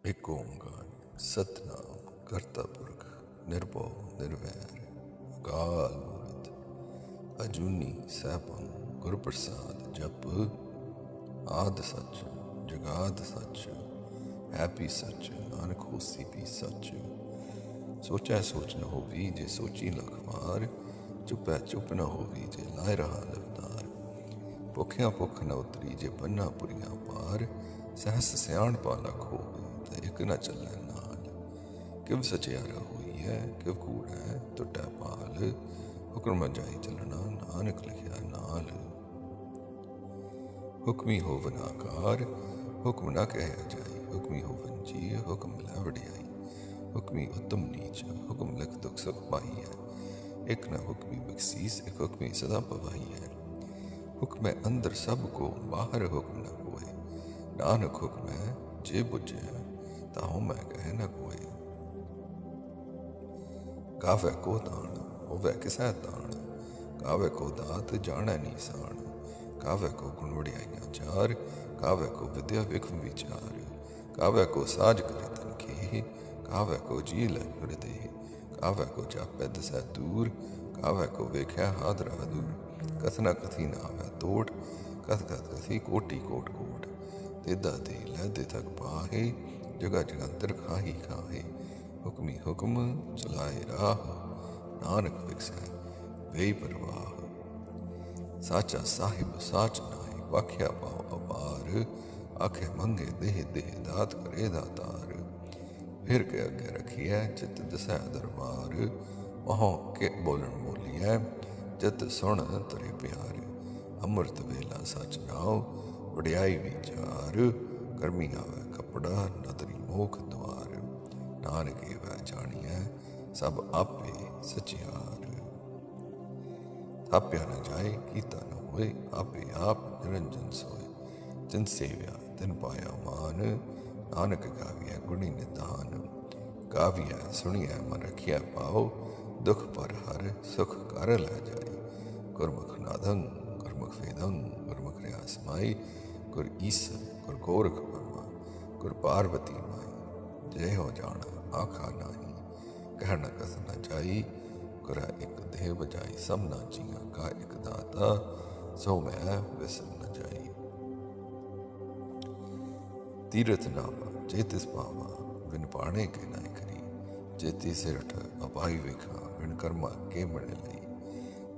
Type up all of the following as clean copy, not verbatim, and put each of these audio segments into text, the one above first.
एक ओंकार सतनाम करता पुरख निर्भव निर्वैर अकाल मूर्त अजूनी सैभम गुरप्रसाद जप आद सच जगाद सच है भी सच नानक होसी भी सच। सोचा सोच न होवी जे सोची लख वार चुप है चुप न होवी जे लाए रहा लवतार। भुखिया भुख न उतरी जे बन्ना पुरिया पार सहस सियाण पा लख होवे ते एक न चलै नाल। किव सचियारा हुई है किव कूड़ है टुटा पाल हुक्म जाई चलना नानक लिखिया नाल। हुक्मी होवन आकार हुक्म न कह जाई हुक्मी होवन जी हुक्म लै वडियाई। हुक्मी उत्तम नीच हुक्म लख दुख सुख पाई है एक न हुक्मी बख्शीस एक हुक्मी सदा पवाई है। हुक्म अंदर सब को बाहर हुक्म न कोय नानक हुक्म है जे बुझे ताहु मैं कह न कोय। गावे को दान होवे किसै तान गावे को दात जाने नीसान। गावे को गुण वडियाइयां चार गावे को विद्या विक्रम विचार। गावे को साज करे तनखे गावे को जी लै दे। गावे को जापै दसै दूर गावे को वेख्या हादरा दूर। कथना कथी ना आवे तोड़ कथ कथ कथी कोटि कोट कोट। तेदा दे लैदे तक पाहे जगह जगंतर खाही खाहे। हुक्मी हुक्म चलाए राह नानक विकसै बेपरवाह। साचा साहिब साच नाई वाख्या पाओ अपार आखे मंगे देह देह दात करे दातार। फिर के अगे रखिए चित दसै दरबार वहों के बोलन बोलिए जत सुन तरे प्यार। अमृत वेला सच नाओ वडियाई विचार गर्मी आवे कपड़ा नदरी मोख द्वार। नानक वह जानिए सब आपे सचियार। थाप्या न जाए कीता न होए आपे आप निरंजन सोए। जिन सेव्या तिन पाया मान नानक गाविया गुणी निधान। गाविया सुनिया मन रखिया पाओ दुख पर हर सुख कर लै जाए। गुरमुख नादं गुरमुख वेदं गुरमुख रियास माई गुर ईसर गुर गोरख ब्रह्मा गुर पार्वती माई। जय हो जाना आखा नाही कहना कथ न जाई। गुरा एक देह बजाई सब ना जिया का एक दाता सो मैं विसर न जाई। तीरथ नावा जेतिस पावा बिन पाने के नाय करी। जेती सिरठ अपाई वेखा बिन कर्मा के बने लई।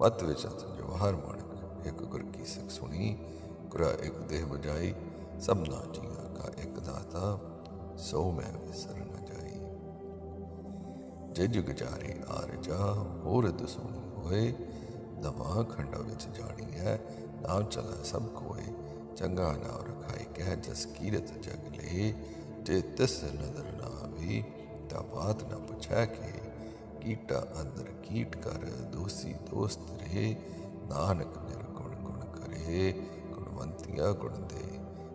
मत विचत जवाहर माणक एक गुर की सिख सुनी। गुरा एक देह बजाई सब ना जिया का एक दाता सो मैं विसर न जाई। जे जुग जारे आर जा होर दुसुनी होए। दवा खंडा विच जानी है नाम चला सब कोय। चंगा नाम रखाई कह जस कीरत जग ले। जे तिस नदर ना आवी ता बात न पुछै के। कीटा अंदर कीट कर दोषी दोस्त रहे। नानक निर्गुण गुण करे गुणवंतिया गुण दे।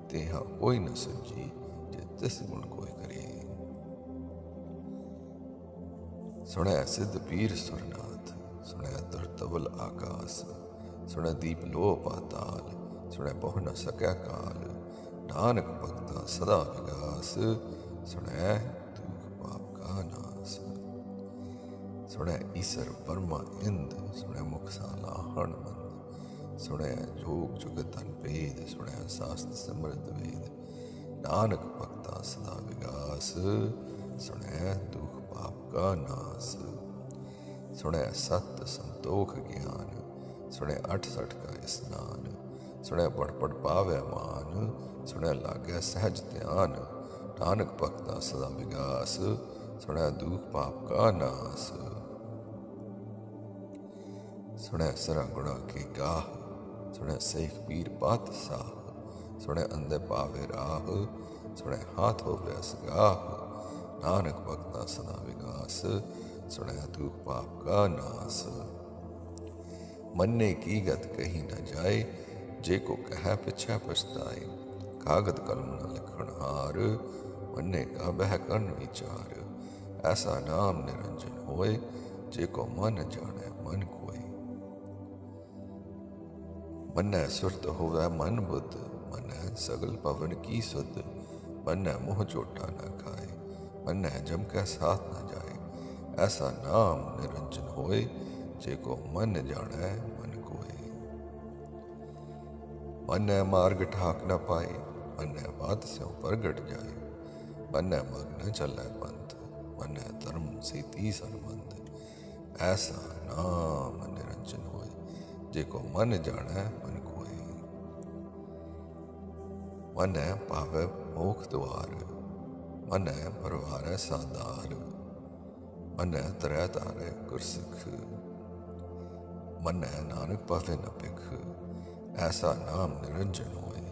तेहा कोई न सुझी जे तिस गुण कोई करे। सुनै सिद्ध पीर सुरनाथ सुनै दुर तबल आकाश। सुनै दीप लो पाताल सुनै बहु न सकै काल। नानक भगता सदा विगास सुनै दुख पाप का नास। सुनै ईसर परमा इंद सुनै मुख सालाहण मंद। सुनै जोग जुगत अनभेद सुनै शास्त्र समृद्ध वेद। नानक भगता सदा विगास सुनै दुख पाप का नास। सुनै सत संतोख ज्ञान सुनै 68 का स्नान। सुनै पढ़ पढ़ पावै मान सुनै लागै सहज ध्यान। नानक भगता सदा विगास सुनै दुख पाप का नास। सुनै सरा गुणा के गाह सुनै सेख पीर पात साह। सुनै अंधे पावे राह सुनै हाथ हो व्यास गाह। नानक भगता सदा विगास सुनै दुख पाप का नास। मन्ने की गत कही न जाए जे को कह पिछै पछताए। कागद कलम न लिखण हार मन्ने का बह कन विचार। ऐसा नाम निरंजन होए जे को मन जाने मन कोय। मन्नै सुरत होवै मन बुद्ध मन्नै सगल पवन की सुध। मन्नै मोह चोटा न खाए मन जम कै साथ न जाए। ऐसा नाम निरंजन होए, जेको मन जाने मन कोय। मन मार्ग ठाक न पाए, मन बात स्यों प्रगट जाए। मन मग न चलै पंथ, मन धर्म सीती संबंध। ऐसा नाम निरंजन होए, जेको मन जाने मन कोय। मन पावे मोख द्वार, मन परवारै सादार। मन तरै तारे गुरसिख, मन नानक पावे न पिख। ऐसा नाम निरंजन होए,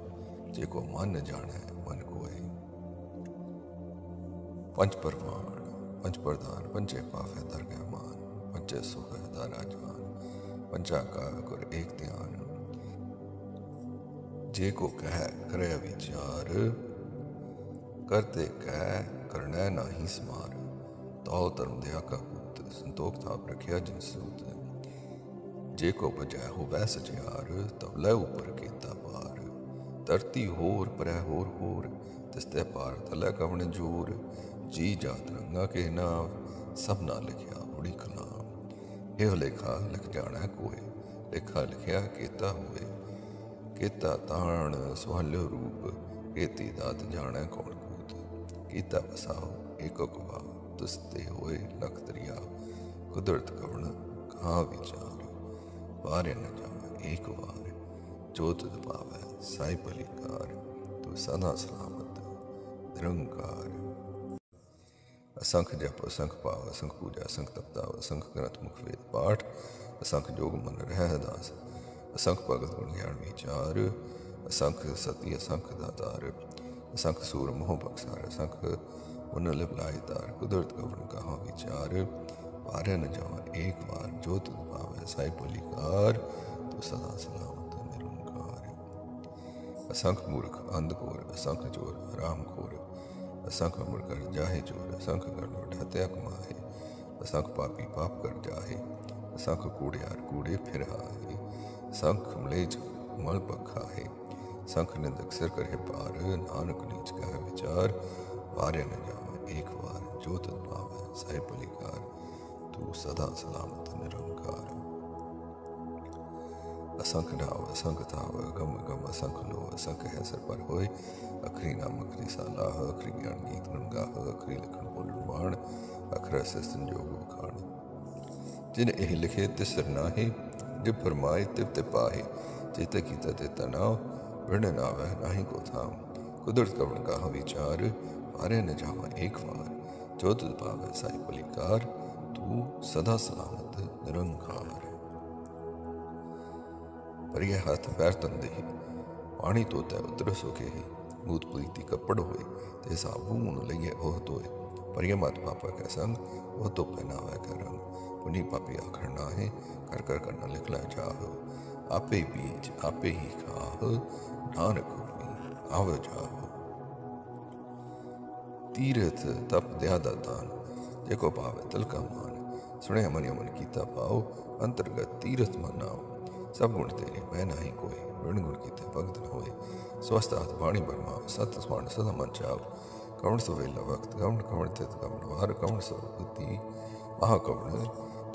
जेको मन जाने मन कोय। पंच परवान पंच प्रधान, पंचे पावे दरगह मान। पंचे सुख दारा जान, पंचा का गुर एक ध्यान। जेको कह करे विचार, करते कह करना नाही समार। तौ धर्म दया का पूत, संतोख थाप रखिया जिन सूत। जेको बजै होवै सचियार, तब लै ऊपर केता पार। धरती होर परै होर होर, तिसते पार तलै कवण जोर। जी जात रंगा के नाम, सबना लिखिया उड़ी कलाम। एह लेखा लिख जाना कोय, लेखा लिखिया केता होए। केता ताण सुहाल्यो रूप, केती दात जाने कौन कूत। कीता बसाओ एको कवाओ, तुसते होए लख दरिया। कुदरत कवण कहाँ विचार, वारे न जावे एक वार। जो तुद पावे साई पलिकार, तू सदा सलामत निरंकार। असंख जप असंख पाव, असंख पूजा असंख तपताव। असंख ग्रंथ मुख वेद पाठ, असंख जोग मन रह दास। असंख भगत गुण ज्ञान विचार, असंख सती असंख दातार। असंख सूर मोह बक्सार, असंख उन लिपलाय तार। कुदरत कवण कहाँ विचार, वारे न जावा एक बार। जो तुद पावे साई पलिकार, तू सदा सलामत निरंकार। असंख मूर्ख अंधकोर, असंख चोर राम खोर। असंख मुड़कर जाहे चोर, असंख गण ढात्या कमाहे। असंख पापी पाप कर जाहे, असंख कूड़ियार कूड़े फिर आए। असंख मलेज मल पखाहे, संख निंदक सिर करे पार। नानक नीच कह विचार, वारे न जावा एक बार। जो तुद पावे साई पलिकार, तू सदा सलामत निरंकार। असंख ढाव असंख थाव, गम गम असंख लो। असंख है सर पर होए, अखरी नाम अखरी सालाह। अखरी ज्ञान गीत गुण गाह, अखरी लिखण बोलन बाण। अखर से संजोग बखाण। जिन एह लिखे तिस सिर नाहे, जिब फरमाए तिब ते पाहे। जेते कीता ते तनाव, बिन नावै नाही को थाम। कुदरत कवण कहा विचार, वारे न जावा एक वार। जो तुद पावे साई पलिकार, तू सदा सलामत निरंकार। परिय हाथ पैर तंदे ही, पानी तोतै उतर सुखे ही। मूत प्रीति कपड़ होए, ते साबून लइए ओह तोए। परिय मत पापा कै संग, ओह तो पहनावै कै रंग। पुनि पापी आखर नाहे, कर कर करना लिखला जाह। आपे बीज आपे ही खाह, नानक हुक्मी आव जाह। तीर्थ तप दया दान, जेको पावे तिल का मान। सुने मन अमन कीता पाओ, अंतर्गत तीर्थ मनाओ। सब गुण तेरे मैं नाही कोई, बिन गुण कीते भगत न होए। स्वस्थ हाथ वाणी बरमाओ, सत स्वाण सदा मन चाओ। कवण सुवेला वक्त, कवण कवण तित कवण वार। कवण सुरपति महा कवण,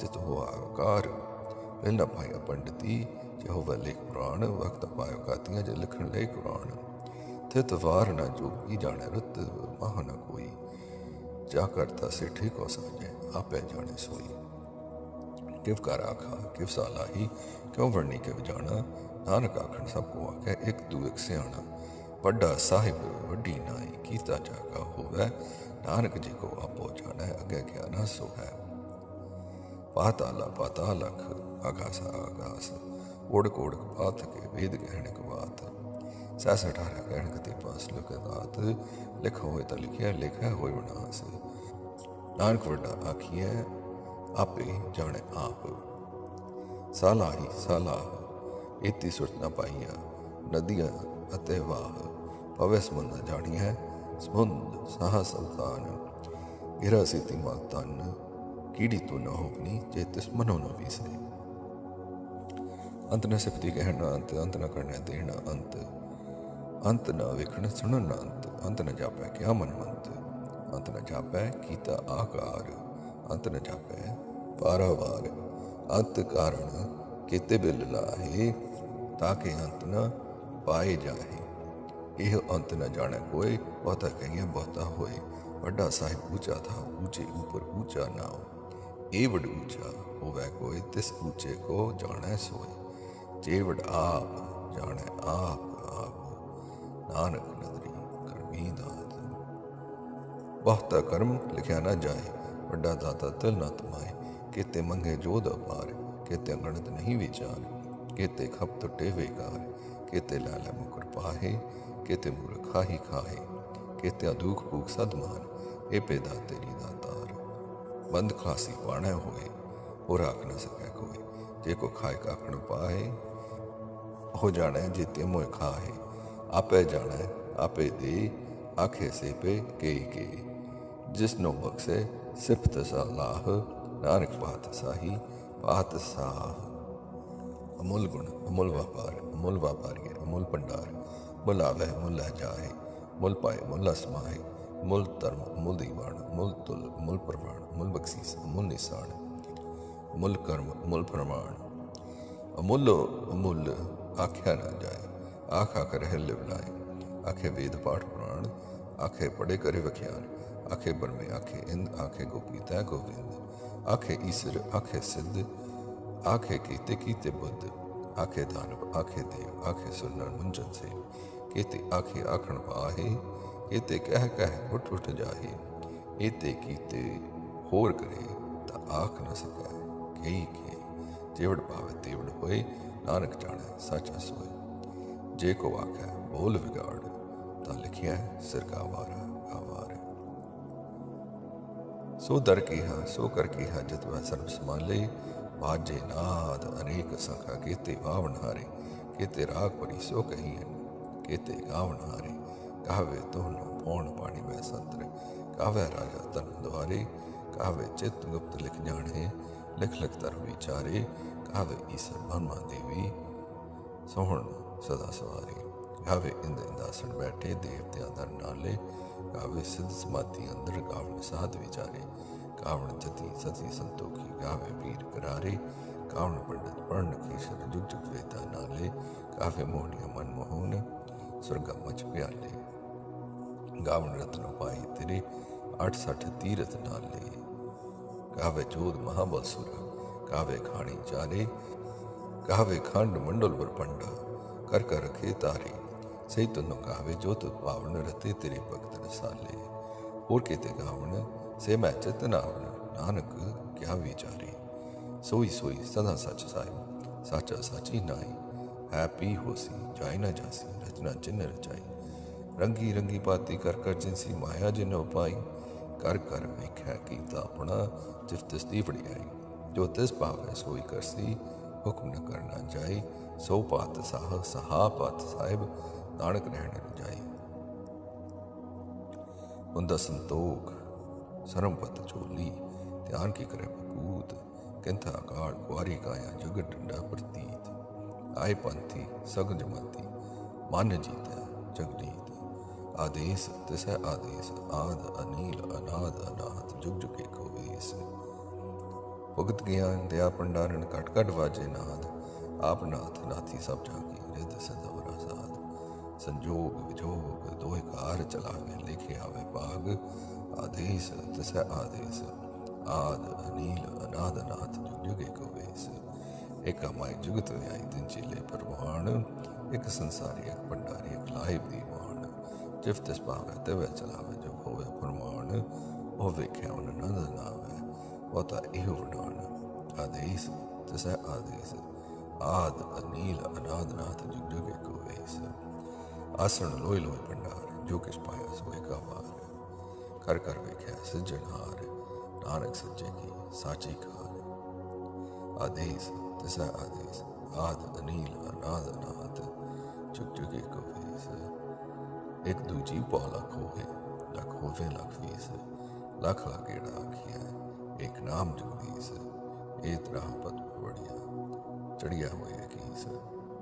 चित हो आकार। मिल न पाया पंडिती, जे होवे लेख पुराण। वक्त पायो कातियाँ, जे लिखण ले कुरान। थित वार न जोगी, जाने रुत महा न कोई। जा करता सिठी को साजे, आपे जाने सोई। किव का राखा किव सालाही, क्यों वर्णी किव जाना। नानक आखण सबको आखे, एक तू एक सियाणा। बड़ा साहिब वड्डी नाई, कीता जागा होवै। नानक जी को आपो जाने, अगे क्या न सो है। पाताला पाताल लख, आकाश आकाश। ओढ़क ओढ़क पात के, वेद गहणक बात। 66 कहण कति पास लुक दात। लिख होए त लिखिया, लिखा होए विनाश। नानक वड्डा आखिए, आपे जाने आप। साला ही सालाह, इति सुरत न पाइया। नदियाँ अते वाह, पवे समुंद जानिया। समुंद साह सुल्तान, गिरा सीति माल तन। कीड़ी तू न होवनी, जे तिस मनो न वीसे। अंत न सिफती कहना अंत, अंत न करने देना अंत। अंत न विखण सुनन अंत, अंत न जापै क्या मन मंत। अंत न जापै कीता आकार, अंत न जापै पारावार, अंत कारण किते बिल लाहे, ताके अंत न पाए जाहे। ਇਹ अंत न जाने कोई, बहुता कहिए बहुता होए। बड़ा साहिब ऊंचा था, ऊंचे ऊपर ऊंचा नाव, एवड ऊंचा होवै कोई, तिस ऊंचे को जाने सोए। जेवड आप जाने आप, नानक नदरी करमी दात। बहुता कर्म लिखिया न जाए, बड़ा दाता तिल न तमाए। केते मंगे जोध अपार, केते गणत नहीं विचार, केते खप टुटे बेकार, केते लाल मुकर पाहे, केते मूर्ख खाही खाहे, केते दुख भूख सदमान, ए पेदा तेरी दातार। बंद खासी पाने होए, और आख न सकै कोई, जे को खाए काखण पाए, हो जाने जीते मोए खाहे। आपे जाने आपे दे, आखे से पे के जिसनो बख्शे सिफत सलाह, नानक पात साही पात साह। अमूल गुण अमूल व्यापारी अमूल भंडार, मुल आवे मुल जाए, मुल पाए मुल असमाए, मुल धर्म अमूल दीवान, मुल तुल अमूल प्रवाण, मुल बख्शीस अमूल निशान, मुल कर्म अमूल प्रमाण। अमूलो अमूल आख्या न जाए, आख आकर हिल बनाए, आखे वेद पाठ पुराण, आखे पढ़े करे वख्यान, आखे ब्रह्मे आखे इंद, आखे गोपी तय गोविंद, आखे ईश्वर आखे सिद्ध, आखे कीते बुद्ध, आखे दानव आखे देव, आखे सुनर मुंजन से, केते आखे आखण पाहे, केते कह उठ जाहे। एते कीते होर करे, ता आख न सकै कई के। जेवड़ पावे तेवड़ होए, नानक जाने साचा सोए। जे को आखे बोल बिगाड़, ता लिखिया सिर का वारा आवार। सो दर कीहा सो कर कीहा, जित वह सर्व संभाले, बाजे नाद अनेक सखा, केते वावन हारे, केते राग परी सो कहियन, केते गावन हारे। कहवे तोहनो पौन पानी में संतर, कहवे राजा तन द्वारे, कहवे चित्त गुप्त लिख जाने, लिख तर विचारे, कहवे ईश्वर ब्रह्मा देवी सोहन सदा सवारी। कहवे इंद इंदासन बैठे, देवत्या दर नाले, कहवे सिद्ध समाधि अंदर, गावन साध विचारे। कावण जति सती संतोखी, गावे वीर करारे, कावण पंडित पर्ण कीशर, जुग जुग वेता नाले, कावे मोहनिया मन मोहन, स्वर्गा मच प्याले। गावन रत्न पाई तेरे, 68 तीरथ नाले, कावे जोध महाबल सुरा, कावे खाणी चारे, कावे खंड मंडल वर पंडा, कर रखे तारे। सही तुनो कावे जो तु पावन, रते तेरे भक्त रसाले। और केते गावन से मैं चित नावन, नानक क्या विचारे। सोई सोई सदा सच साई, साचा साची नाई, है पी होसी जाय न जासी, रचना चिन्ह रचाई। रंगी रंगी पाती कर जिनसी, माया जिन उपाई, कर वेख्या कीता अपना, जिफ तिस दी वड़ियाई। जो तिस पावे सोई करसी, हुक्म न करना जाई। सो पात साह सहा पात साहिब, नानक रहन रजाई। उंदा संतोख सरमपत चोली, ध्यान की करे बपूत, किंथा अकाड़ कुआरी काया, जुगत डंडा प्रतीत। आए पंथी सग जमाती, मन जीता जगनीत। आदेश तिसै आदेश, आद अनील अनाद अनाथ, जुग जुग एको वेस। भुगत ज्ञान दया भंडारण, कट कट वाजे नाद, आप नाथ नाथी सब जाकी, रिद सदवरा साध। संजोग विजोग दोहे कार चलावे, लेखे आवे पाग। आदेश तिसै आदेश, आद अनील अनाद अनाथ, जुग जुग एको वेस। एक माई जुगत व्याई दिन चीले परवान, एक संसारी एक भंडारी एक लाइब दीवान। जिफ तिस पावे तिवे चलावे, जो होवे फरमान, ओ वेख्या उन नंद नावे, बहुता इहो वडान। आदेश तिसै आदेश, आद अनील अनाद नाथ, जुग जुग एको वेस। आसन लोई लोई भंडार, जो किस पाया सो एका वार। कर वेख्या सिजनहार, नानक सच्चे की साची कार। आदेश तिसै आदेश, आद अनील अनाद अनाथ, जुग जुग एको वेस। एक दूजी पौ लख होवे लख वीस, लख लागेड़ा आखिया, एक नाम जगदीश। ए त्राह पद बढ़िया, चढ़िया हुए कीस,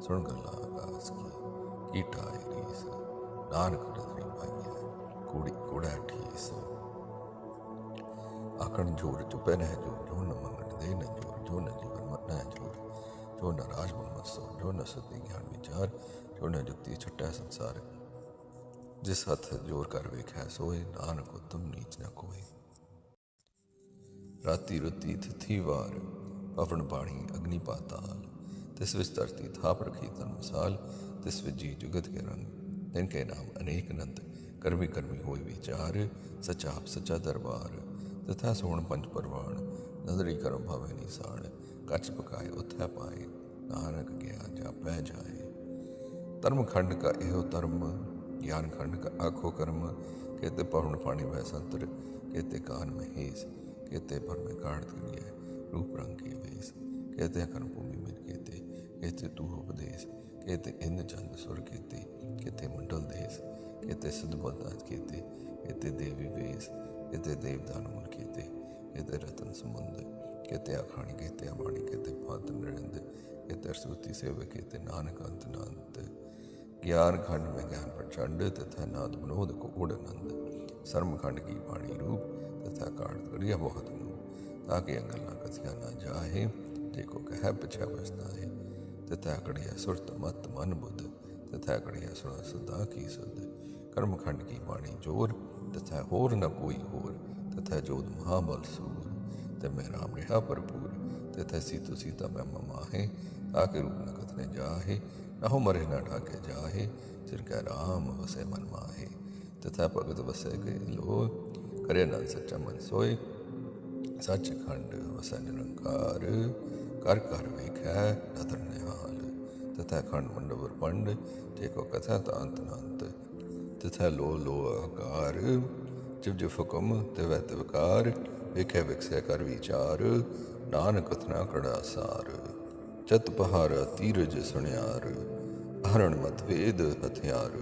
सुन गला आकाश की कीटा रीस। नानक नदरी पाइया, कूड़ा ठीस, आखण जोर चुपे न जोर, जो न मंगण दे न जोर, जो न जीवन न जोर, जो न राजमन मसो, जो न सुती ज्ञान विचार, जो न जुक्ति छट्टा संसार। जिस हथ जोर कर वेखै सोए, नानक उत्तम नीच न कोय। राती रुती तिथि वार, पवन पाणी अग्नि पाताल, तिस विच धरती थाप रखी तन मिसाल, तिस विच जी जुगत के रंग, तिनके नाम अनेक नंद, कर्मी कर्मी होई विचार, सचा आप सचा दरबार, तथा सोण पंच परवाण, नदरी करम भावे निशान, कच पकाए उथै पाए, नानक गया जा पै जाए। धर्म खंड का एहो धर्म, ज्ञान खंड का आखो कर्म, कहते पवन पानी में संतर, कहते कान में हेस, कहते भर में काढ़ करिए रूप रंग के वेश, कहते कर्म भूमि में कहते तू उपदेश, कहते इंद्र चंद सुर कहते मंडल देश, कहते सिद्ध बलदाज कहते देवी वेश, कहते देवदान मूल कहते रतन समुंद, कहते अखाणी कहते अबाणी कहते फात नरिंद, कहते अरसूती सेव कहते नानक अंत नांत। ज्ञान खंड में ज्ञान प्रचंड, तथा नाद विनोद को उड़नंद, शर्म खंड की वाणी रूप, तथा काढ़ करिया बहुत नूप, ताकि अंगल ना कथिया ना जाहे, जेको कह पिछा पछताहे, तथा कड़िया सुरत मत मन बुद्ध, तथा कड़िया सुना सदा की सुध। कर्म खंड की वाणी जोर, तथा होर न कोई होर, तथा जोध महाबल सूर, तब मैं राम रिहा भरपूर, तथा सीतो सीता मैं ममाहे, ताकि रूप न कथने जाहे, न हो मरे न ढाके जाहे, सिर कह राम वसे मन माहे, तथा भगत वसे गए लो, करे नल सच्चा मन सोए, सच खंड वसै निरंकार, कर कर वेखै नदर निहाल, तथा खंड मंडवर पंड, जेको कथा तांत नांत, तथा लो आकार, जिव जिव हुक्म तिवै तिवकार, वेखै विकसै कर विचार, नानक कथना कड़ा सार। चत पहार तीरज सुनियार, हरण मत वेद हथियार,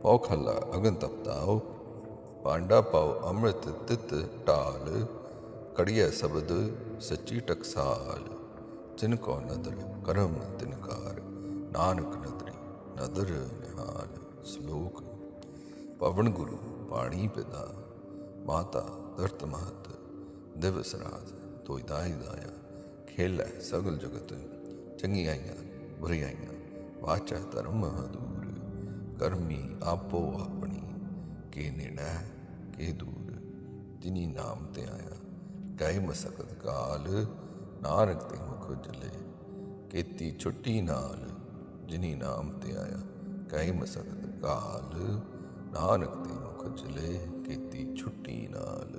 पौखला अगन तपताओ, पांडा पाओ अमृत तित टाल, कड़िया शब्द सच्ची टकसाल, जिनको नदर करम तिनकार, नानक नदरी नदर निहाल। श्लोक। पवन गुरु पाणी पिता, माता धरत महत, दिवस रात तोय दाई दाया, खेल सगल जगत, चंगियाइयां बुराइयां, वाचा धर्म दूर, कर्मी आपो अपनी, के निर्णय के दूर, जिनी नाम ते आया गए मसकत काल, नानक ते मुख उजले, केती छुट्टी नाल, जिनी नाम ते आया गए मसकत काल, नानक ते मुख उजले, केती छुट्टी नाल।